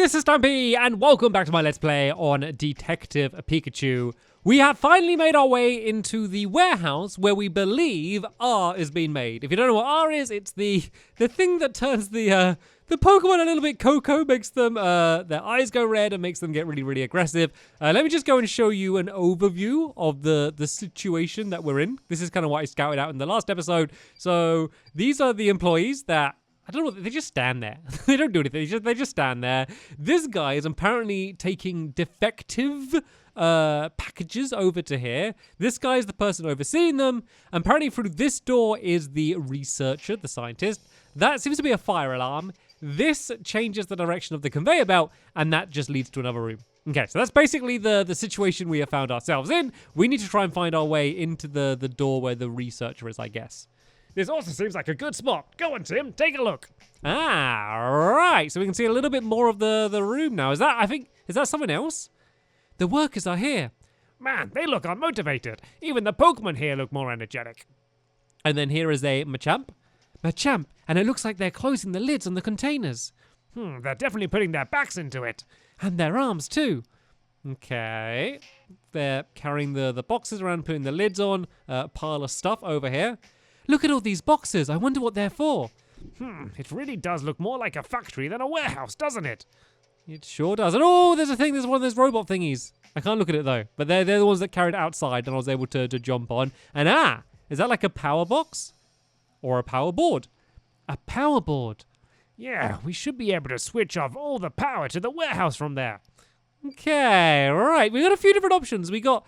this is Stampy, and welcome back to my Let's Play on Detective Pikachu. We have finally made our way into the warehouse where we believe R is being made. If you don't know what R is, it's the thing that turns the Pokemon a little bit cocoa, makes them, their eyes go red and makes them get really, really aggressive. Let me just go and show you an overview of the situation that we're in. This is kind of what I scouted out in the last episode. So these are the employees that, I don't know, they just stand there. They don't do anything, they just stand there. This guy is apparently taking defective packages over to here. This guy is the person overseeing them. Apparently through this door is the researcher, the scientist. That seems to be a fire alarm. This changes the direction of the conveyor belt, and that just leads to another room. Okay, so that's basically the situation we have found ourselves in. We need to try and find our way into the door where the researcher is, I guess. This also seems like a good spot. Go on, Tim, take a look. Ah, right. So we can see a little bit more of the room now. Is that someone else? The workers are here. Man, they look unmotivated. Even the Pokemon here look more energetic. And then here is a Machamp. Machamp, and it looks like they're closing the lids on the containers. They're definitely putting their backs into it. And their arms too. Okay. They're carrying the boxes around, putting the lids on. Pile of stuff over here. Look at all these boxes. I wonder what they're for. It really does look more like a factory than a warehouse, doesn't it? It sure does. And oh, there's a thing. There's one of those robot thingies. I can't look at it though. But they're the ones that carried it outside and I was able to jump on. And is that like a power box? Or a power board? A power board. Yeah, we should be able to switch off all the power to the warehouse from there. Okay, right. We got a few different options. We got,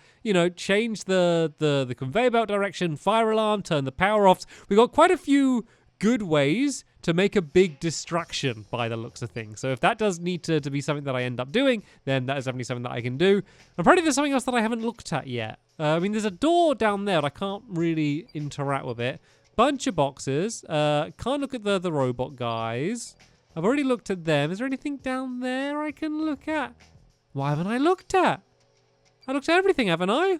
change the conveyor belt direction, fire alarm, turn the power off. We got quite a few good ways to make a big distraction by the looks of things. So if that does need to be something that I end up doing, then that is definitely something that I can do. Apparently there's something else that I haven't looked at yet. There's a door down there, but I can't really interact with it. Bunch of boxes. Can't look at the robot guys. I've already looked at them. Is there anything down there I can look at? What haven't I looked at? I looked at everything, haven't I?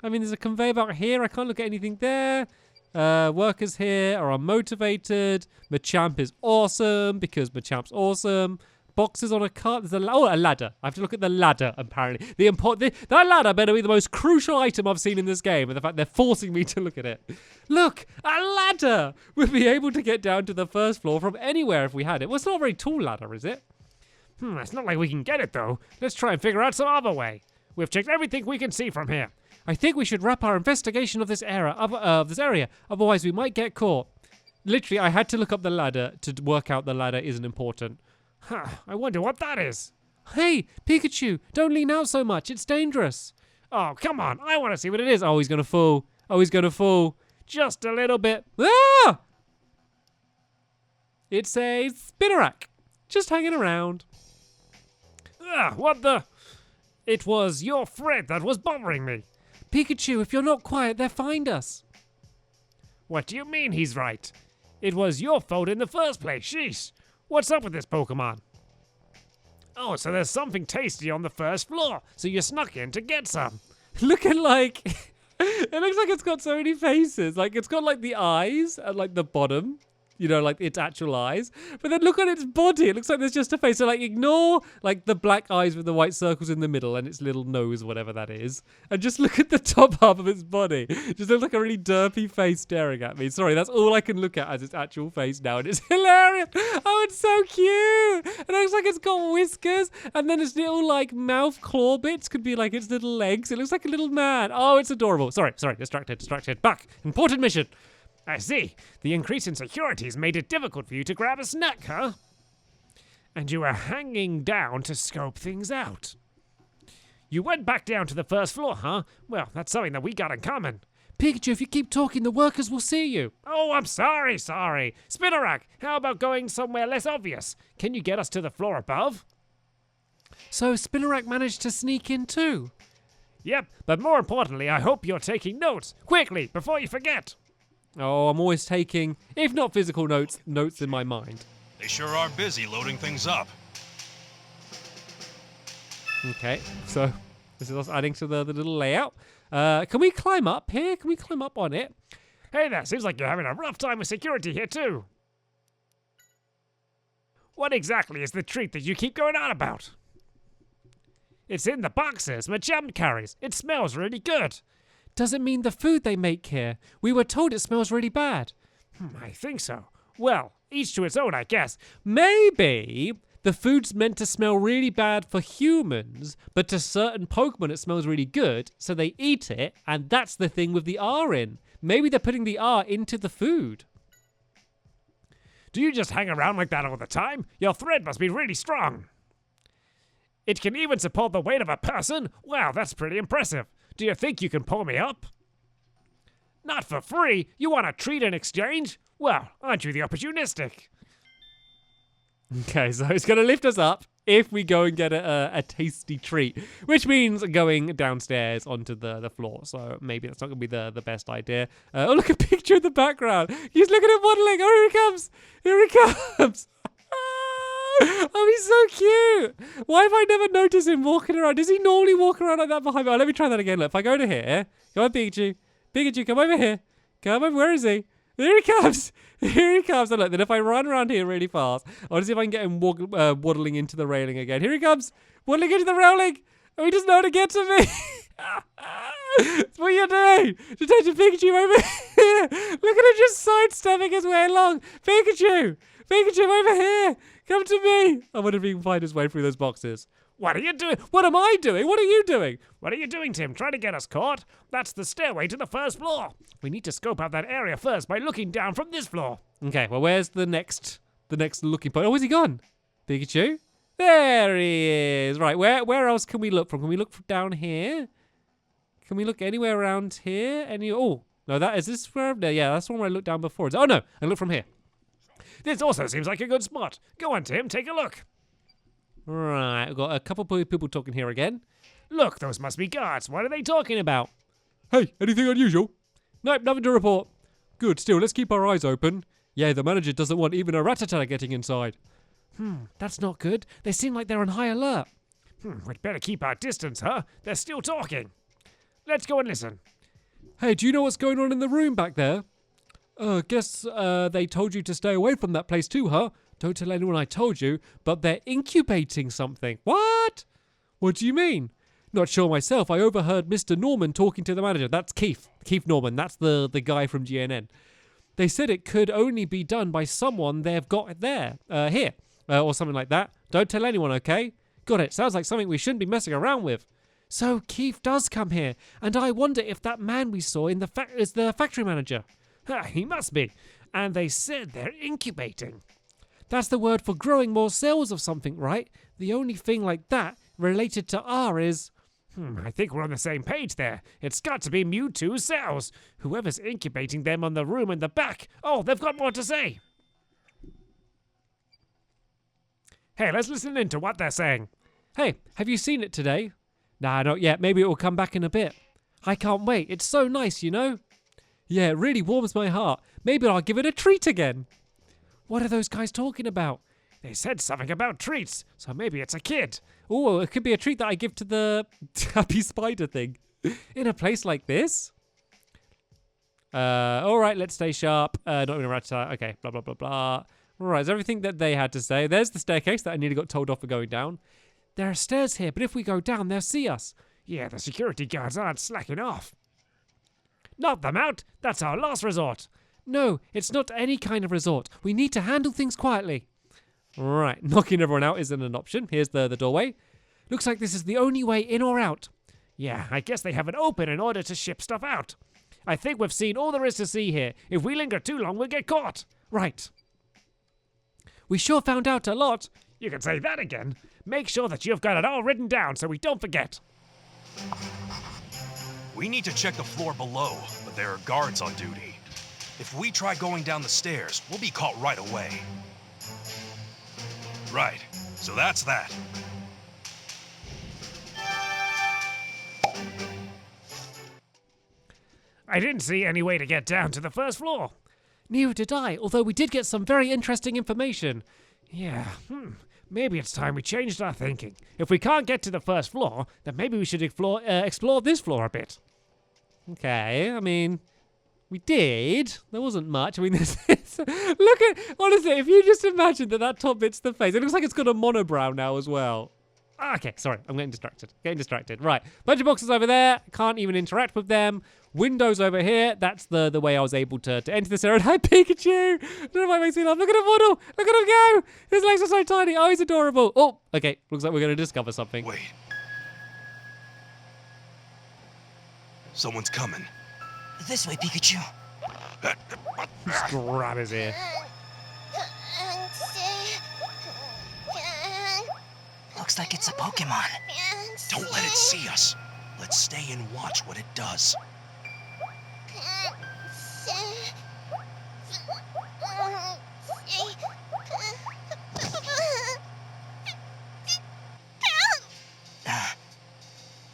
There's a conveyor belt here. I can't look at anything there. Workers here are unmotivated. Machamp is awesome because Machamp's awesome. Boxes on a cart. There's a ladder. I have to look at the ladder, apparently. That ladder better be the most crucial item I've seen in this game, and the fact they're forcing me to look at it. Look, a ladder! We'd be able to get down to the first floor from anywhere if we had it. Well, it's not a very tall ladder, is it? It's not like we can get it, though. Let's try and figure out some other way. We've checked everything we can see from here. I think we should wrap our investigation of this area. Otherwise, we might get caught. Literally, I had to look up the ladder to work out the ladder isn't important. I wonder what that is. Hey, Pikachu, don't lean out so much. It's dangerous. Oh, come on. I want to see what it is. Oh, he's going to fall. Oh, he's going to fall. Just a little bit. Ah! It's a Spinarak. Just hanging around. What the? It was your friend that was bothering me. Pikachu, if you're not quiet, they'll find us. What do you mean he's right? It was your fault in the first place. Sheesh. What's up with this Pokemon? Oh, so there's something tasty on the first floor. So you snuck in to get some. Looking like... it looks like it's got so many faces. Like, it's got, like, the eyes at, like, the bottom. Like its actual eyes. But then look at its body. It looks like there's just a face. So like ignore like the black eyes with the white circles in the middle and its little nose, whatever that is. And just look at the top half of its body. Just looks like a really derpy face staring at me. Sorry, that's all I can look at as its actual face now. And it's hilarious. Oh, it's so cute. It looks like it's got whiskers. And then its little like mouth claw bits could be like its little legs. It looks like a little man. Oh, it's adorable. Sorry. Distracted. Back. Important mission. I see. The increase in security has made it difficult for you to grab a snack, huh? And you were hanging down to scope things out. You went back down to the first floor, huh? Well, that's something that we got in common. Pikachu, if you keep talking, the workers will see you. Oh, I'm sorry. Spinarak, how about going somewhere less obvious? Can you get us to the floor above? So Spinarak managed to sneak in too? Yep, but more importantly, I hope you're taking notes. Quickly, before you forget. Oh, I'm always taking, if not physical notes in my mind. They sure are busy loading things up. Okay, so this is us adding to the little layout. Can we climb up here? Can we climb up on it? Hey there, seems like you're having a rough time with security here too. What exactly is the treat that you keep going on about? It's in the boxes my chum carries. It smells really good. Does it mean the food they make here? We were told it smells really bad. I think so. Well, each to its own, I guess. Maybe the food's meant to smell really bad for humans, but to certain Pokemon it smells really good, so they eat it, and that's the thing with the R in. Maybe they're putting the R into the food. Do you just hang around like that all the time? Your thread must be really strong. It can even support the weight of a person? Wow, that's pretty impressive. Do you think you can pull me up? Not for free? You want a treat in exchange? Well, aren't you the opportunistic? Okay, so it's going to lift us up if we go and get a tasty treat, which means going downstairs onto the floor. So maybe that's not going to be the best idea. Oh, look, a picture in the background. He's looking at waddling. Oh, here he comes. Here he comes. Oh, he's so cute. Why have I never noticed him walking around? Does he normally walk around like that behind me? Oh, let me try that again. Look, if I go to here. Come on, Pikachu. Pikachu, come over here. Come over. Where is he? There he comes. Here he comes. And look, then if I run around here really fast, I want to see if I can get him waddling into the railing again. Here he comes. Waddling into the railing. Oh, he doesn't know how to get to me. That's what you're doing. Detective Pikachu over here. Look at him just sidestepping his way along. Pikachu. Pikachu over here. Come to me. I wonder if he can find his way through those boxes. What are you doing? What am I doing? What are you doing? What are you doing, Tim? Trying to get us caught? That's the stairway to the first floor. We need to scope out that area first by looking down from this floor. Okay, well, where's the next looking point? Oh, where's he gone? Pikachu? There he is. Right, where else can we look from? Can we look from down here? Can we look anywhere around here? Oh, no, is this where? Yeah, that's the one where I looked down before. Oh, no, I look from here. This also seems like a good spot. Go on, Tim, take a look. Right, we've got a couple of people talking here again. Look, those must be guards. What are they talking about? Hey, anything unusual? Nope, nothing to report. Good, still, let's keep our eyes open. Yeah, the manager doesn't want even a Rattata getting inside. That's not good. They seem like they're on high alert. We'd better keep our distance, huh? They're still talking. Let's go and listen. Hey, do you know what's going on in the room back there? Guess they told you to stay away from that place too, huh? Don't tell anyone I told you, but they're incubating something. What? What do you mean? Not sure myself. I overheard Mr. Norman talking to the manager. That's Keith. Keith Norman. That's the guy from GNN. They said it could only be done by someone they've got there, here, or something like that. Don't tell anyone, okay? Got it. Sounds like something we shouldn't be messing around with. So Keith does come here, and I wonder if that man we saw in is the factory manager. He must be. And they said they're incubating. That's the word for growing more cells of something, right? The only thing like that related to R is... I think we're on the same page there. It's got to be Mewtwo cells. Whoever's incubating them on the room in the back. Oh, they've got more to say. Hey, let's listen in to what they're saying. Hey, have you seen it today? Nah, not yet. Maybe it will come back in a bit. I can't wait. It's so nice, you know? Yeah, it really warms my heart. Maybe I'll give it a treat again. What are those guys talking about? They said something about treats, so maybe it's a kid. Oh, it could be a treat that I give to the happy spider thing. In a place like this? All right, let's stay sharp. Not even a rat. Okay, blah, blah, blah, blah. All right, is everything that they had to say. There's the staircase that I nearly got told off for going down. There are stairs here, but if we go down, they'll see us. Yeah, the security guards aren't slacking off. Knock them out. That's our last resort. No, it's not any kind of resort. We need to handle things quietly. Right, knocking everyone out isn't an option. Here's the doorway. Looks like this is the only way in or out. Yeah, I guess they have it open in order to ship stuff out. I think we've seen all there is to see here. If we linger too long, we'll get caught. Right. We sure found out a lot. You can say that again. Make sure that you've got it all written down so we don't forget. We need to check the floor below, but there are guards on duty. If we try going down the stairs, we'll be caught right away. Right, so that's that. I didn't see any way to get down to the first floor. Neither did I, although we did get some very interesting information. Yeah, maybe it's time we changed our thinking. If we can't get to the first floor, then maybe we should explore this floor a bit. Okay, I mean, We did. There wasn't much. I mean, look at, honestly, if you just imagine that top bit's the face, it looks like it's got a monobrow now as well. Okay, sorry, I'm getting distracted. Right, bunch of boxes over there. Can't even interact with them. Windows over here. That's the way I was able to enter this area. Hi, Pikachu. I don't know if that makes me laugh. Look at him waddle. Look at him go. His legs are so tiny. Oh, he's adorable. Oh, okay. Looks like we're going to discover something. Wait. Someone's coming. This way, Pikachu. Just grab his ear. Looks like it's a Pokemon. Don't let it see us. Let's stay and watch what it does.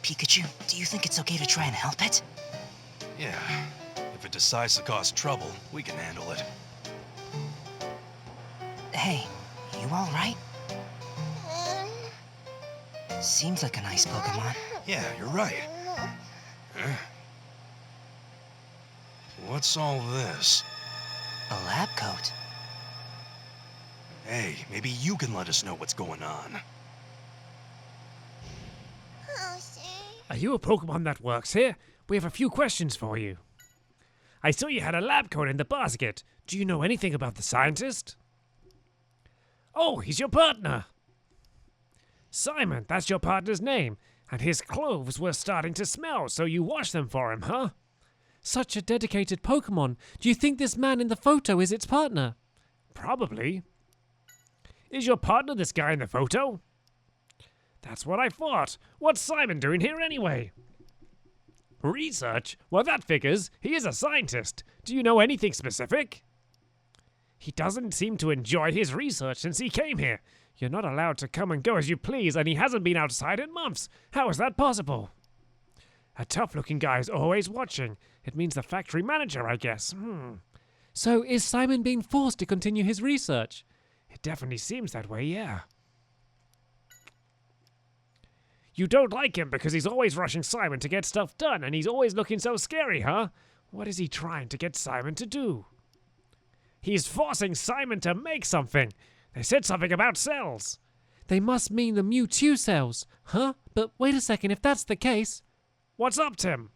Pikachu, do you think it's okay to try and help it? Yeah. If it decides to cause trouble, we can handle it. Hey, you all right? Seems like a nice Pokemon. Yeah, you're right. What's all this? A lab coat. Hey, maybe you can let us know what's going on. Are you a Pokemon that works here? We have a few questions for you. I saw you had a lab coat in the basket. Do you know anything about the scientist? Oh, he's your partner. Simon, that's your partner's name. And his clothes were starting to smell, so you washed them for him, huh? Such a dedicated Pokemon. Do you think this man in the photo is its partner? Probably. Is your partner this guy in the photo? That's what I thought. What's Simon doing here anyway? Research? Well, that figures. He is a scientist. Do you know anything specific? He doesn't seem to enjoy his research since he came here. You're not allowed to come and go as you please, and he hasn't been outside in months. How is that possible? A tough-looking guy is always watching. It means the factory manager, I guess. So is Simon being forced to continue his research? It definitely seems that way, yeah. You don't like him because he's always rushing Simon to get stuff done, and he's always looking so scary, huh? What is he trying to get Simon to do? He's forcing Simon to make something. They said something about cells. They must mean the Mewtwo cells. Huh? But wait a second, if that's the case... What's up, Tim?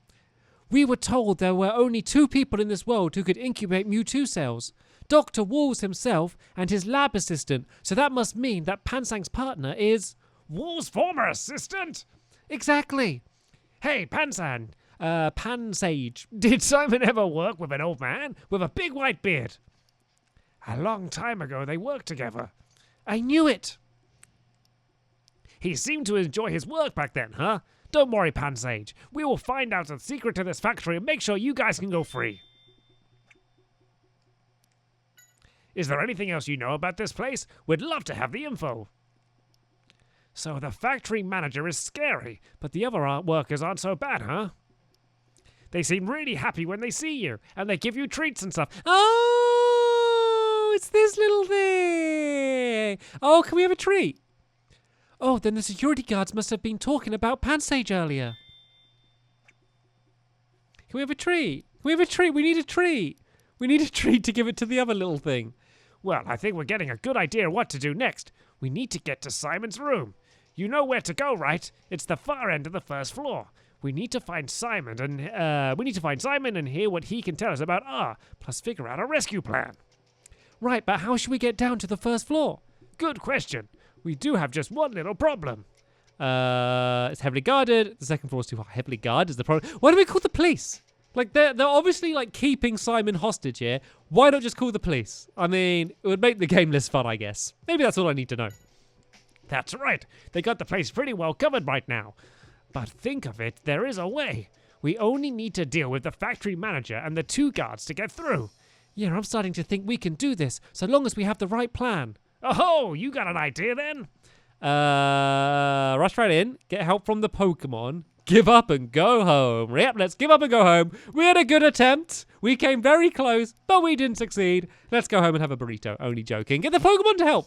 We were told there were only 2 people in this world who could incubate Mewtwo cells. Dr. Walls himself and his lab assistant, so that must mean that Pansang's partner is... Wall's former assistant? Exactly. Hey, Pansang. Pansage. Did Simon ever work with an old man with a big white beard? A long time ago they worked together. I knew it. He seemed to enjoy his work back then, huh? Don't worry, Pansage. We will find out the secret to this factory and make sure you guys can go free. Is there anything else you know about this place? We'd love to have the info. So the factory manager is scary, but the other workers aren't so bad, huh? They seem really happy when they see you, and they give you treats and stuff. Oh, it's this little thing. Oh, can we have a treat? Oh, then the security guards must have been talking about Pansage earlier. Can we have a treat? Can we have a treat? We need a treat. We need a treat to give it to the other little thing. Well, I think we're getting a good idea what to do next. We need to get to Simon's room. You know where to go, right? It's the far end of the first floor. We need to find Simon and hear what he can tell us about R, plus figure out a rescue plan. Right, but how should we get down to the first floor? Good question. We do have just one little problem. It's heavily guarded. The second floor is too heavily guarded is the problem. Why do we call the police? Like, they're obviously, like, keeping Simon hostage here. Why not just call the police? I mean, it would make the game less fun, I guess. Maybe that's all I need to know. That's right. They got the place pretty well covered right now. But think of it, there is a way. We only need to deal with the factory manager and the 2 guards to get through. Yeah, I'm starting to think we can do this, so long as we have the right plan. Oh, you got an idea then? Rush right in, get help from the Pokemon, give up and go home. Yep, let's give up and go home. We had a good attempt. We came very close, but we didn't succeed. Let's go home and have a burrito. Only joking. Get the Pokemon to help.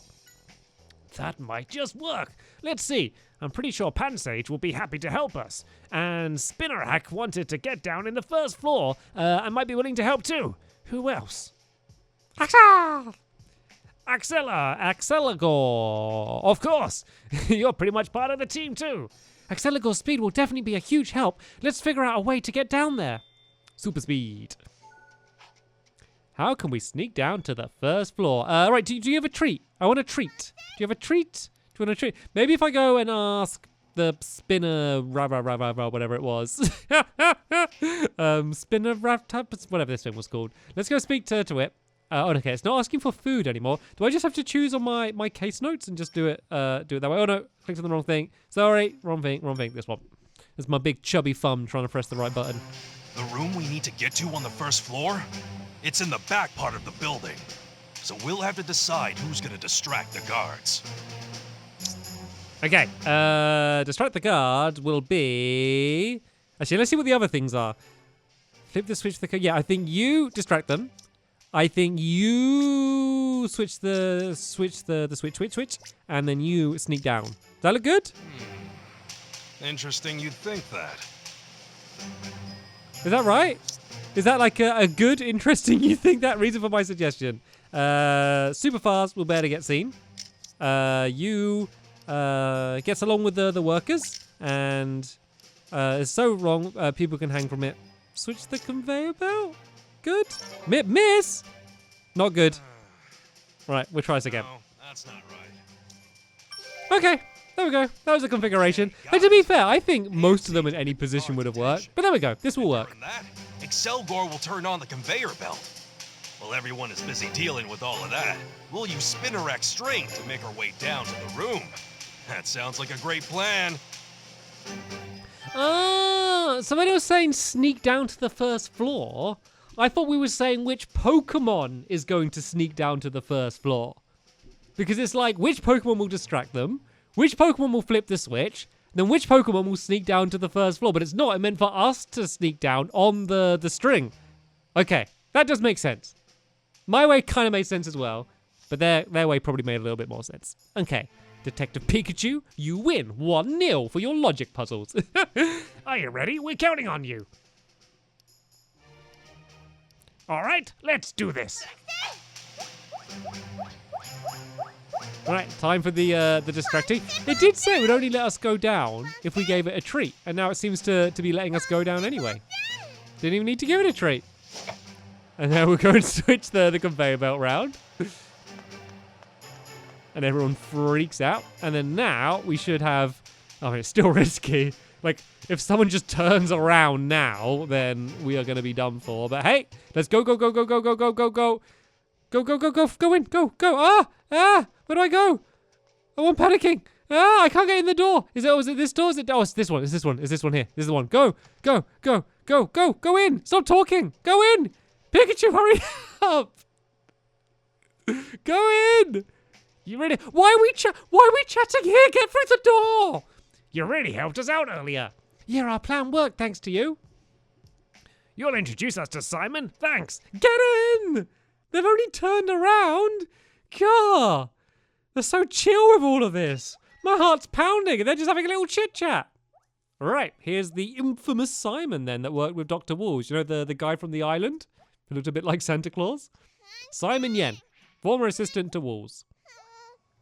That might just work. Let's see. I'm pretty sure Pansage will be happy to help us. And Spinarak wanted to get down in the first floor and might be willing to help too. Who else? Axelagor! Of course! You're pretty much part of the team too. Axelagor's speed will definitely be a huge help. Let's figure out a way to get down there. Super speed. How can we sneak down to the first floor? Right, do you have a treat? I want a treat. Do you have a treat? Do you want a treat? Maybe if I go and ask the spinner, whatever it was. Spinner, whatever this thing was called. Let's go speak to it. Okay, it's not asking for food anymore. Do I just have to choose on my case notes and just do it that way? Oh no, clicked on the wrong thing. Sorry, wrong thing. This one. This is my big chubby thumb trying to press the right button. The room we need to get to on the first floor? It's in the back part of the building. So we'll have to decide who's gonna distract the guards. Okay, distract the guard will be... Actually, let's see what the other things are. Flip the switch. Yeah, I think you distract them. I think you switch, and then you sneak down. Does that look good? Interesting you'd think that. Is that right? Is that like a good, interesting, you think that reason for my suggestion? Super fast will better get seen. You gets along with the workers, and is so wrong people can hang from it. Switch the conveyor belt. Good. Miss. Not good. Right, we'll try this again. No, that's not right. Okay, there we go. That was the configuration. And to be fair, I think most of them in any position would have worked. But there we go. This will work. Excelgor will turn on the conveyor belt. While everyone is busy dealing with all of that, we'll use Spinarak string to make our way down to the room. That sounds like a greght plan. Somebody was saying sneak down to the first floor. I thought we were saying which Pokemon is going to sneak down to the first floor. Because it's like, which Pokemon will distract them? Which Pokemon will flip the switch? Then which Pokemon will sneak down to the first floor? But it's not. It meant for us to sneak down on the string. Okay, that does make sense. My way kind of made sense as well. But their way probably made a little bit more sense. Okay, Detective Pikachu, you win 1-0 for your logic puzzles. Are you ready? We're counting on you. All right, let's do this. Right, time for the distracting. It did say it would only let us go down if we gave it a treat, and now it seems to be letting us go down anyway. Didn't even need to give it a treat. And now we're going to switch the conveyor belt round. And everyone freaks out. And then now we should have... Oh, it's still risky. Like, if someone just turns around now, then we are going to be done for. But hey, let's go. Go in, go. Where do I go? Oh, I'm panicking. I can't get in the door. Is it this door? Is it's this one. Is this one here? This is the one. Go in. Stop talking. Go in. Pikachu, hurry up. Go in. You ready? Why are we chatting here? Get through the door. You really helped us out earlier. Yeah, our plan worked thanks to you. You'll introduce us to Simon? Thanks. Get in! They've only turned around. God, they're so chill with all of this. My heart's pounding and they're just having a little chit-chat. All right, here's the infamous Simon then that worked with Dr. Walls. You know, the guy from the island who looked a bit like Santa Claus? Simon Yen, former assistant to Walls.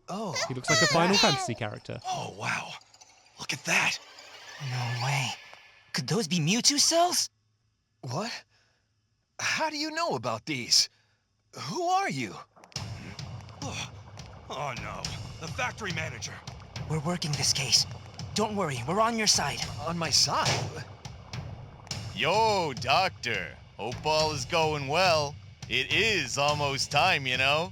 Oh. He looks like a Final Fantasy character. Oh, wow. Look at that. No way. Could those be Mewtwo cells? What? How do you know about these? Who are you? Oh no, the factory manager. We're working this case. Don't worry, we're on your side. On my side? Yo, Doctor. Hope all is going well. It is almost time, you know.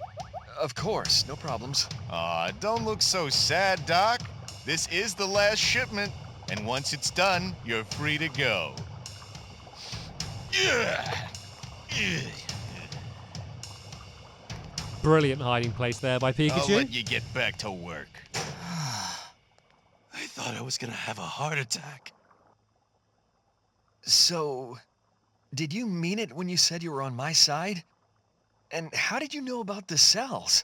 Of course, no problems. Aw, don't look so sad, Doc. This is the last shipment, and once it's done, you're free to go. Brilliant hiding place there by I'll Pikachu. let you get back to work. I thought I was gonna have a heart attack. So, did you mean it when you said you were on my side? And how did you know about the cells?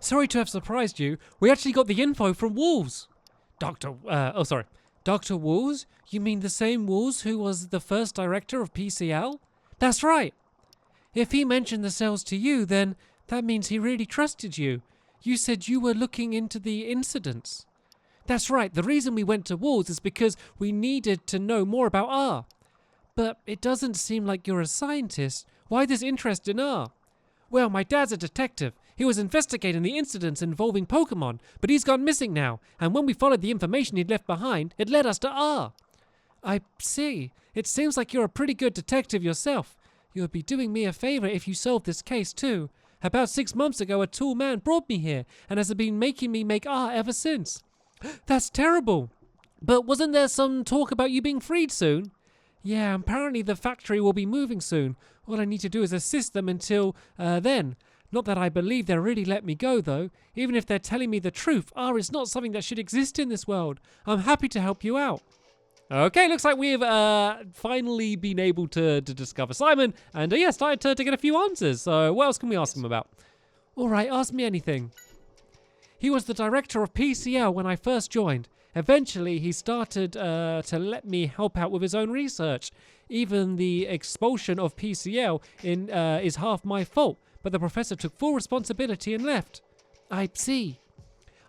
Sorry to have surprised you. We actually got the info from Wolves. Dr. Wolves? You mean the same Wolves who was the first director of PCL? That's right. If he mentioned the cells to you, then that means he really trusted you. You said you were looking into the incidents. That's right. The reason we went to Wolves is because we needed to know more about R. But it doesn't seem like you're a scientist. Why this interest in R? Well, my dad's a detective. He was investigating the incidents involving Pokemon, but he's gone missing now, and when we followed the information he'd left behind, it led us to R. I see. It seems like you're a pretty good detective yourself. You would be doing me a favor if you solved this case too. About 6 months ago, a tall man brought me here, and has been making me make R ever since. That's terrible. But wasn't there some talk about you being freed soon? Yeah, apparently the factory will be moving soon. All I need to do is assist them until then. Not that I believe they'll really let me go, though. Even if they're telling me the truth, R is not something that should exist in this world. I'm happy to help you out. Okay, looks like we've finally been able to discover Simon, and started to get a few answers. So what else can we ask him about? All right, ask me anything. He was the director of PCL when I first joined. Eventually, he started to let me help out with his own research. Even the expulsion of PCL is half my fault, but the professor took full responsibility and left. I see.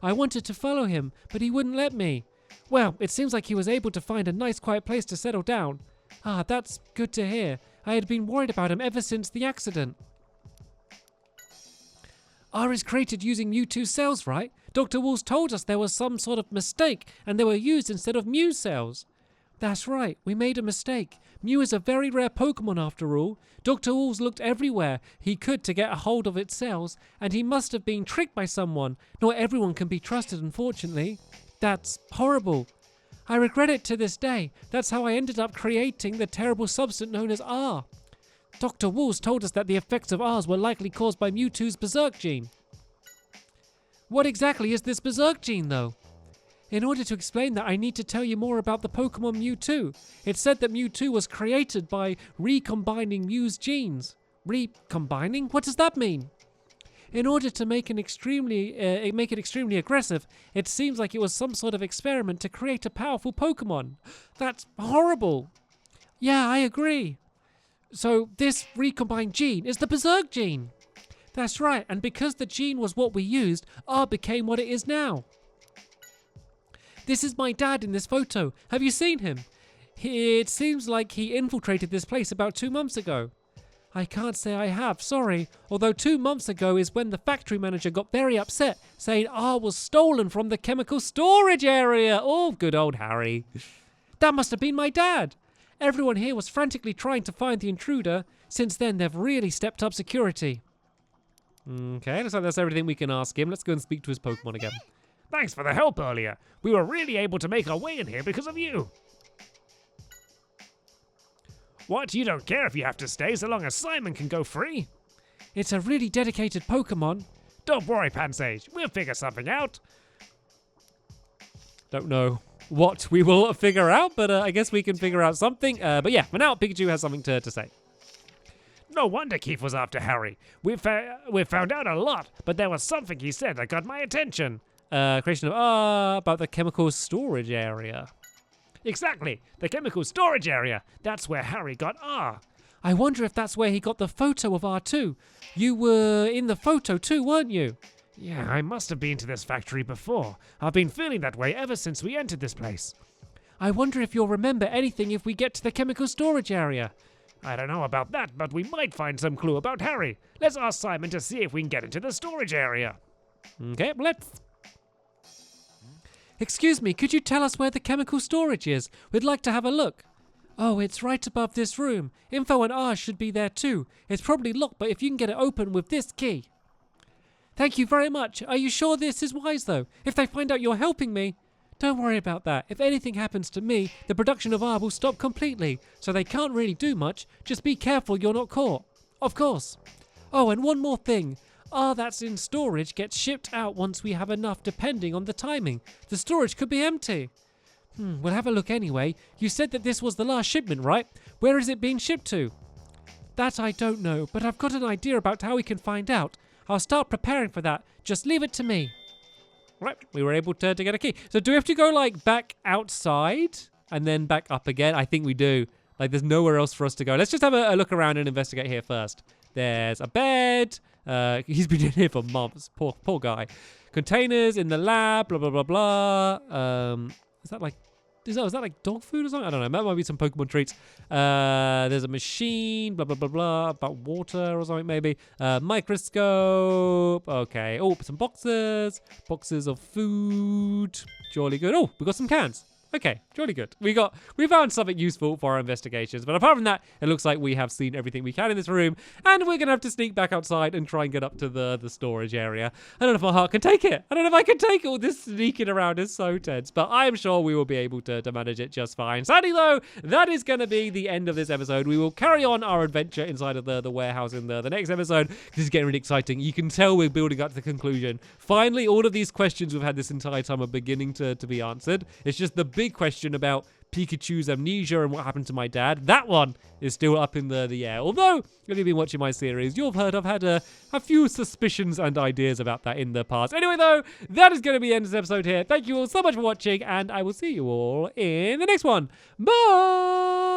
I wanted to follow him, but he wouldn't let me. Well, it seems like he was able to find a nice quiet place to settle down. Ah, that's good to hear. I had been worried about him ever since the accident. R is created using Mewtwo cells, right? Dr. Wolves told us there was some sort of mistake and they were used instead of Mew cells. That's right, we made a mistake. Mew is a very rare Pokemon after all. Dr. Wolves looked everywhere he could to get a hold of its cells, and he must have been tricked by someone. Not everyone can be trusted, unfortunately. That's horrible. I regret it to this day. That's how I ended up creating the terrible substance known as R. Dr. Wolves told us that the effects of R's were likely caused by Mewtwo's Berserk gene. What exactly is this Berserk gene, though? In order to explain that, I need to tell you more about the Pokemon Mewtwo. It's said that Mewtwo was created by recombining Mew's genes. Recombining? What does that mean? In order to make it extremely aggressive, it seems like it was some sort of experiment to create a powerful Pokemon. That's horrible. Yeah, I agree. So this recombined gene is the Berserk gene. That's right, and because the gene was what we used, R became what it is now. This is my dad in this photo. Have you seen him? It seems like he infiltrated this place about 2 months ago. I can't say I have, sorry. Although 2 months ago is when the factory manager got very upset, saying R was stolen from the chemical storage area. Oh, good old Harry. That must have been my dad. Everyone here was frantically trying to find the intruder. Since then, they've really stepped up security. Okay, looks like that's everything we can ask him. Let's go and speak to his Pokemon again. Thanks for the help earlier. We were really able to make our way in here because of you. What? You don't care if you have to stay so long as Simon can go free? It's a really dedicated Pokemon. Don't worry, Pansage. We'll figure something out. Don't know what we will figure out, but I guess we can figure out something. But yeah, for now, Pikachu has something to say. No wonder Keith was after Harry. We found out a lot, but there was something he said that got my attention. Creation of about the chemical storage area. Exactly, the chemical storage area. That's where Harry got R. I wonder if that's where he got the photo of R too. You were in the photo too, weren't you? Yeah, I must have been to this factory before. I've been feeling that way ever since we entered this place. I wonder if you'll remember anything if we get to the chemical storage area. I don't know about that, but we might find some clue about Harry. Let's ask Simon to see if we can get into the storage area. Okay, let's. Excuse me, could you tell us where the chemical storage is? We'd like to have a look. Oh, it's right above this room. Info and R should be there too. It's probably locked, but if you can get it open with this key. Thank you very much. Are you sure this is wise though? If they find out you're helping me... Don't worry about that. If anything happens to me, the production of R will stop completely, so they can't really do much. Just be careful you're not caught. Of course. Oh, and one more thing. R that's in storage gets shipped out once we have enough, depending on the timing. The storage could be empty. We'll have a look anyway. You said that this was the last shipment, right? Where is it being shipped to? That I don't know, but I've got an idea about how we can find out. I'll start preparing for that. Just leave it to me. Right, we were able to get a key. So do we have to go like back outside and then back up again? I think we do. Like there's nowhere else for us to go. Let's just have a look around and investigate here first. There's a bed. He's been in here for months. Poor guy. Containers in the lab. Blah blah blah blah. Is that like dog food or something? I don't know. That might be some Pokemon treats. There's a machine. Blah blah blah blah. About water or something maybe. Microscope. Okay. Oh, some boxes. Boxes of food. Jolly good. Oh, we got some cans. Okay, jolly good. We found something useful for our investigations, but apart from that, it looks like we have seen everything we can in this room, and we're gonna have to sneak back outside and try and get up to the storage area. I don't know if my heart can take it. I don't know if I can take all this sneaking around. Is so tense, but I am sure we will be able to manage it just fine. Sadly though, that is gonna be the end of this episode. We will carry on our adventure inside of the warehouse in the next episode. This is getting really exciting. You can tell we're building up to the conclusion. Finally, all of these questions we've had this entire time are beginning to be answered. It's just the big question about Pikachu's amnesia and what happened to my dad. That one is still up in the air. Although, if you've been watching my series, you'll have heard I've had a few suspicions and ideas about that in the past. Anyway, though, that is going to be the end of this episode here. Thank you all so much for watching, and I will see you all in the next one. Bye!